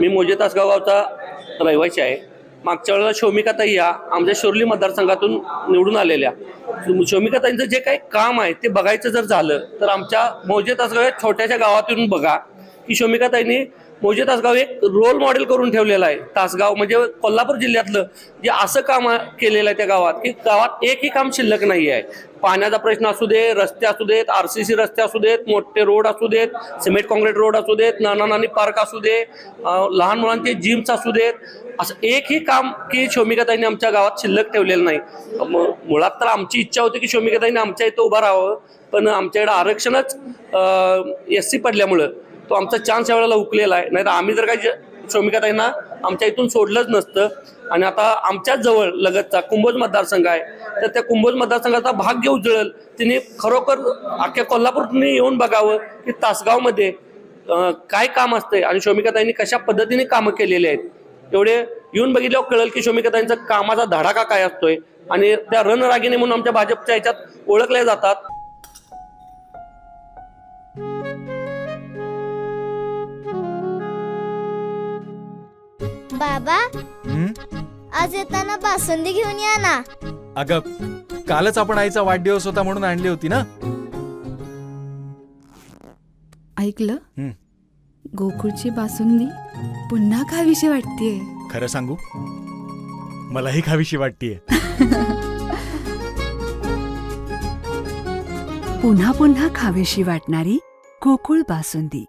मी मोजे तासगाव गावचा रहिवासी आहे. मागच्या वेळेला शौमिकाताई या आमच्या शोरली मतदारसंघातून निवडून आलेल्या. शौमिकाताईंचं जे काही काम आहे ते बघायचं जर झालं तर आमच्या मोजे तासगाव या छोट्याशा गावातून बघा की शौमिकाताईंनी मोजे तासगाव एक रोल मॉडेल करून ठेवलेलं आहे. तासगाव म्हणजे कोल्हापूर जिल्ह्यातलं जे असं काम केलेलं आहे त्या गावात की गावात एकही काम शिल्लक नाही आहे. पाण्याचा प्रश्न असू दे, रस्ते असू देत, RCC रस्ते असू देत, मोठे रोड असू देत, सिमेंट कॉन्क्रीट रोड असू देत, नाना पार्क असू दे, लहान मुलांचे जिम्स असू देत, असं एकही काम की शौमिकाताईंनी आमच्या गावात शिल्लक ठेवलेलं नाही. मुळात तर आमची इच्छा होती की शौमिकाताईंनी आमच्या इथं उभं राहावं, पण आमच्याकडे आरक्षणच SC पडल्यामुळं तो आमचा चान्स यावेळेला हुकलेला आहे. नाही तर आम्ही जर काही शौमिकाताईंना आमच्या इथून सोडलंच नसतं. आणि आता आमच्याच जवळ लगतचा कुंभोज मतदारसंघ आहे, तर त्या कुंभोज मतदारसंघाचा भाग्य उजळेल. तिने खरोखर अख्ख्या कोल्हापूरने येऊन बघावं की तासगावमध्ये काय काम असतंय आणि शौमिकाताईंनी कशा पद्धतीने कामं केलेली आहेत. एवढे येऊन बघितल्यावर कळेल की शौमिकाताईंचा कामाचा धडाका काय असतोय. आणि त्या रणरागिणी म्हणून आमच्या भाजपच्या ह्याच्यात ओळखल्या जातात. बाबा, आज येताना बासुंदी घेऊन या ना. अगं, कालच आपण आईचा वाढदिवस होता म्हणून आणली होती ना. ऐकलं, गोकुळची बासुंदी पुन्हा खावीशी वाटतेय. खरं सांगू, मलाही खावीशी वाटतेय. पुन्हा पुन्हा खावीशी वाटणारी गोकुळ बासुंदी.